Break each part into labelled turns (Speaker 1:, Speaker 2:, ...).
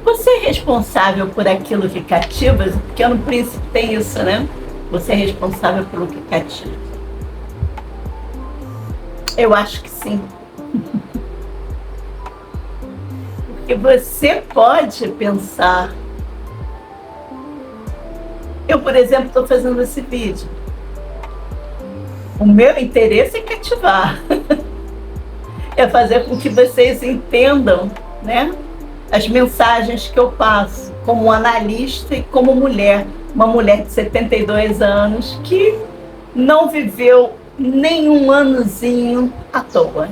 Speaker 1: Você é responsável por aquilo que cativa? O Pequeno Príncipe tem isso, né? Você é responsável pelo que cativa. Eu acho que sim. Porque você pode pensar. Eu, por exemplo, estou fazendo esse vídeo. O meu interesse é cativar. É fazer com que vocês entendam, né, as mensagens que eu passo como analista e como mulher. Uma mulher de 72 anos que não viveu nenhum anozinho à toa.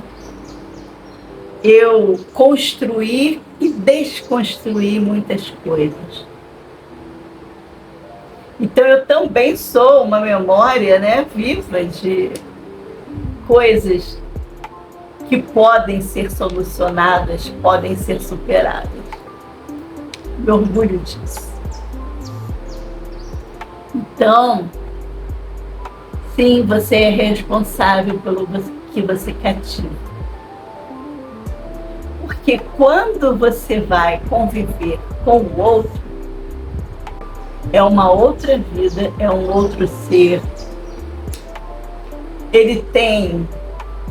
Speaker 1: Eu construí e desconstruí muitas coisas. Então eu também sou uma memória, né, viva de coisas que podem ser solucionadas, podem ser superadas. Me orgulho disso. Então, sim, você é responsável pelo que você cativa. Porque quando você vai conviver com o outro, é uma outra vida, é um outro ser. Ele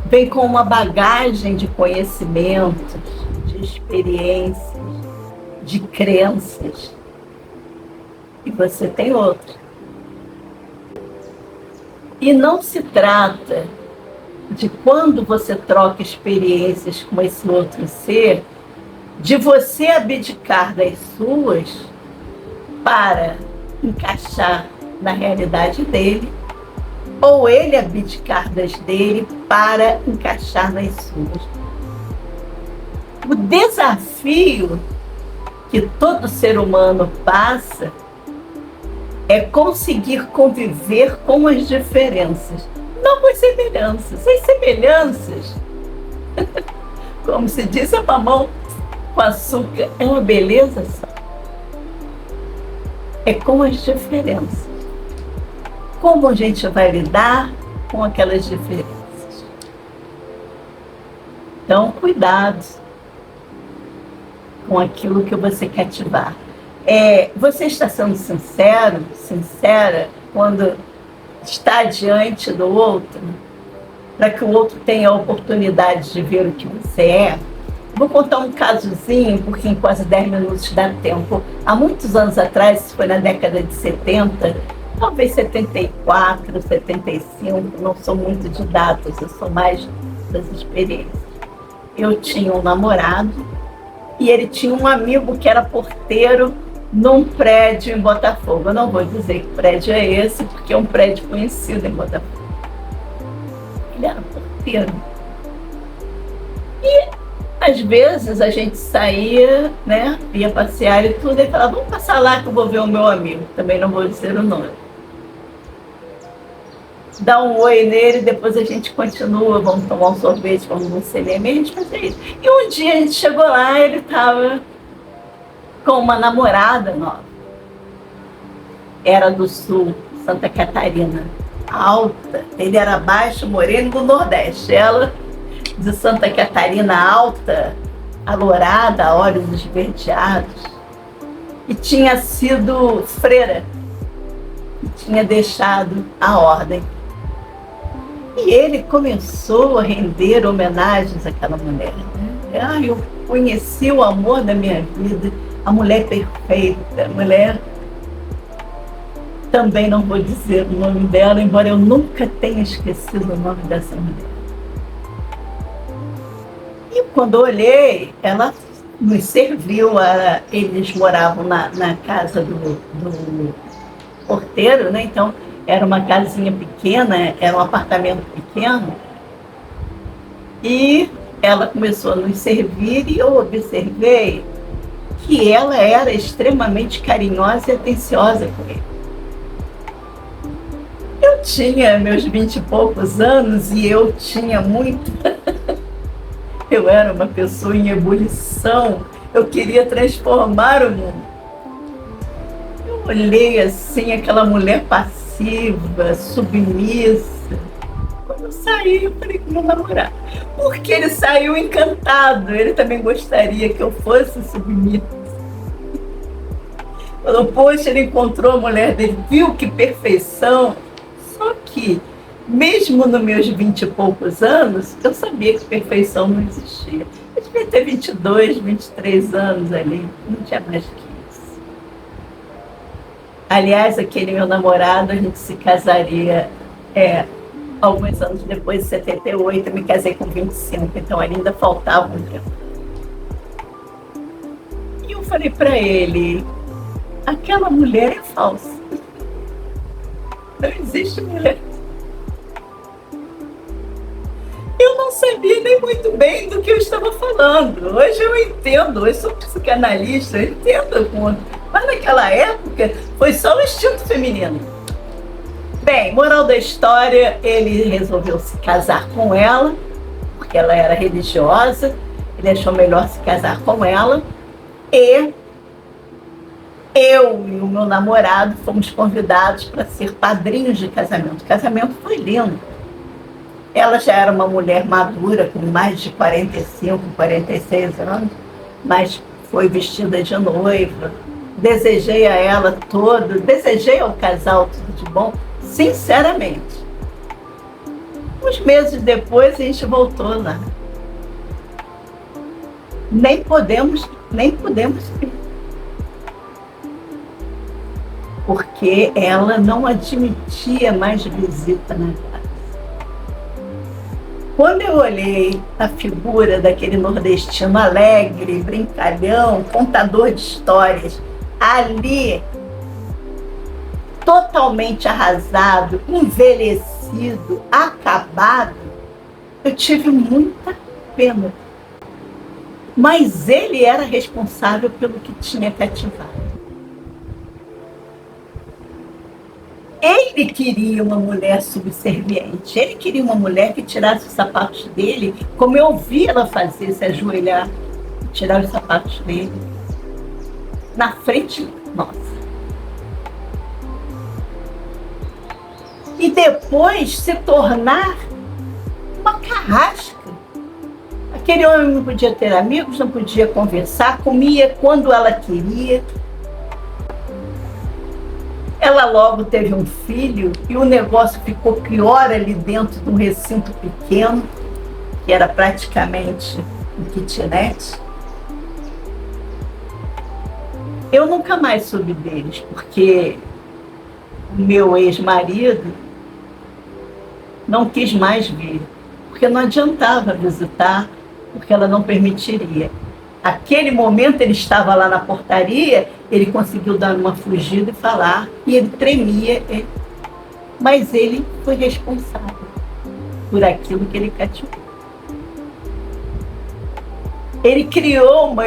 Speaker 1: vem com uma bagagem de conhecimentos, de experiências, de crenças. E você tem outra. E não se trata de, quando você troca experiências com esse outro ser, de você abdicar das suas para encaixar na realidade dele, ou ele abdicar das dele para encaixar nas suas. O desafio que todo ser humano passa é conseguir conviver com as diferenças, não com as semelhanças. As semelhanças, como se diz, a mamão com açúcar, é uma beleza só. É com as diferenças. Como a gente vai lidar com aquelas diferenças? Então, cuidado com aquilo que você cativar. Você está sendo sincero, sincera, quando está diante do outro, para que o outro tenha a oportunidade de ver o que você é? Vou contar um casozinho, porque em quase 10 minutos dá tempo. Há muitos anos atrás, isso foi na década de 70, talvez 74, 75, não sou muito de datas, eu sou mais das experiências. Eu tinha um namorado e ele tinha um amigo que era porteiro num prédio em Botafogo. Eu não vou dizer que prédio é esse, porque é um prédio conhecido em Botafogo. Ele era porteiro. E às vezes a gente saía, né, ia passear e tudo, e falava, vamos passar lá que eu vou ver o meu amigo. Também não vou dizer o nome. Dá um oi nele, depois a gente continua, vamos tomar um sorvete, vamos no cinema, e a gente fazia isso. E um dia a gente chegou lá, ele estava com uma namorada nova. Era do sul, Santa Catarina, alta. Ele era baixo, moreno, do Nordeste. Ela, de Santa Catarina, alta, alourada, olhos esverdeados. E tinha sido freira. E tinha deixado a ordem. E ele começou a render homenagens àquela mulher. Né? Eu conheci o amor da minha vida, a mulher perfeita, a mulher... Também não vou dizer o nome dela, embora eu nunca tenha esquecido o nome dessa mulher. E quando eu olhei, ela nos serviu, eles moravam na casa do porteiro, né? Então era uma casinha pequena, era um apartamento pequeno, e ela começou a nos servir e eu observei que ela era extremamente carinhosa e atenciosa com ele. Eu tinha meus 20 e poucos anos e eu tinha muito... Eu era uma pessoa em ebulição, eu queria transformar o mundo. Eu olhei assim, aquela mulher passiva, submissa. Quando eu saí, eu falei com meu namorado, porque ele saiu encantado, ele também gostaria que eu fosse submissa. Falou, poxa, ele encontrou a mulher dele, viu que perfeição. Só que, mesmo nos meus 20 e poucos anos, eu sabia que perfeição não existia. Eu devia ter 22, 23 anos ali, não tinha mais que isso. Aliás, aquele meu namorado, a gente se casaria alguns anos depois, de 78, eu me casei com 25, então ainda faltava um tempo. E eu falei para ele, aquela mulher é falsa. Não existe mulher. Eu não sabia nem muito bem do que eu estava falando. Hoje eu entendo, eu sou psicanalista, eu entendo o ponto. Mas naquela época foi só o instinto feminino. Bem, moral da história, ele resolveu se casar com ela, porque ela era religiosa, ele achou melhor se casar com ela, e eu e o meu namorado fomos convidados para ser padrinhos de casamento. O casamento foi lindo. Ela já era uma mulher madura, com mais de 45, 46 anos, mas foi vestida de noiva. Desejei a ela todo, desejei ao casal tudo de bom, sinceramente. Uns meses depois, a gente voltou lá. Nem podemos ir. Porque ela não admitia mais visita na casa. Quando eu olhei a figura daquele nordestino alegre, brincalhão, contador de histórias, ali, totalmente arrasado, envelhecido, acabado, eu tive muita pena. Mas ele era responsável pelo que tinha cativado. Ele queria uma mulher subserviente. Ele queria uma mulher que tirasse os sapatos dele, como eu vi ela fazer, se ajoelhar, tirar os sapatos dele. Na frente, nossa. E depois se tornar uma carrasca. Aquele homem não podia ter amigos, não podia conversar, comia quando ela queria. Ela logo teve um filho e o negócio ficou pior ali dentro de um recinto pequeno, que era praticamente um kitnet. Eu nunca mais soube deles, porque o meu ex-marido não quis mais vir, porque não adiantava visitar, porque ela não permitiria. Aquele momento ele estava lá na portaria, ele conseguiu dar uma fugida e falar, e ele tremia, mas ele foi responsável por aquilo que ele cativou. Ele criou uma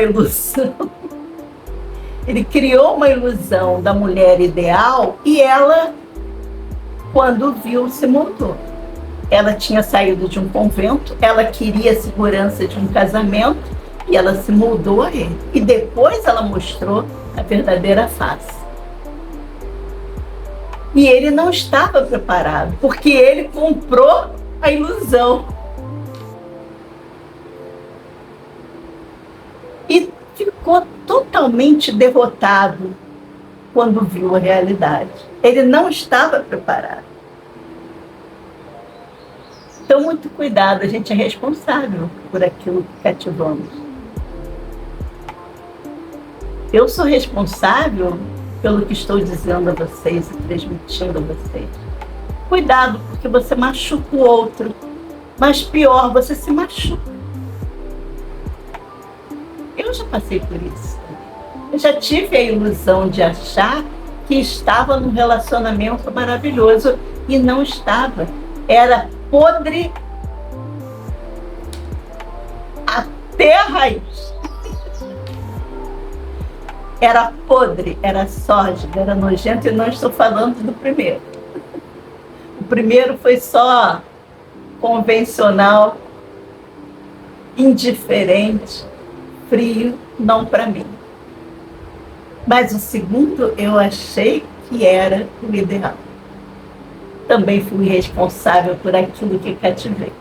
Speaker 1: ilusão, da mulher ideal, e ela, quando viu, se montou. Ela tinha saído de um convento, ela queria a segurança de um casamento, e ela se moldou a ele. E depois ela mostrou a verdadeira face. E ele não estava preparado, porque ele comprou a ilusão. E ficou totalmente derrotado quando viu a realidade. Ele não estava preparado. Então, muito cuidado, a gente é responsável por aquilo que cativamos. Eu sou responsável pelo que estou dizendo a vocês e transmitindo a vocês. Cuidado, porque você machuca o outro. Mas pior, você se machuca. Eu já passei por isso. Eu já tive a ilusão de achar que estava num relacionamento maravilhoso e não estava. Era podre até a raiz. Era podre, era sórdido, era nojento, e não estou falando do primeiro. O primeiro foi só convencional, indiferente, frio, não para mim. Mas o segundo eu achei que era o ideal. Também fui responsável por aquilo que cativei.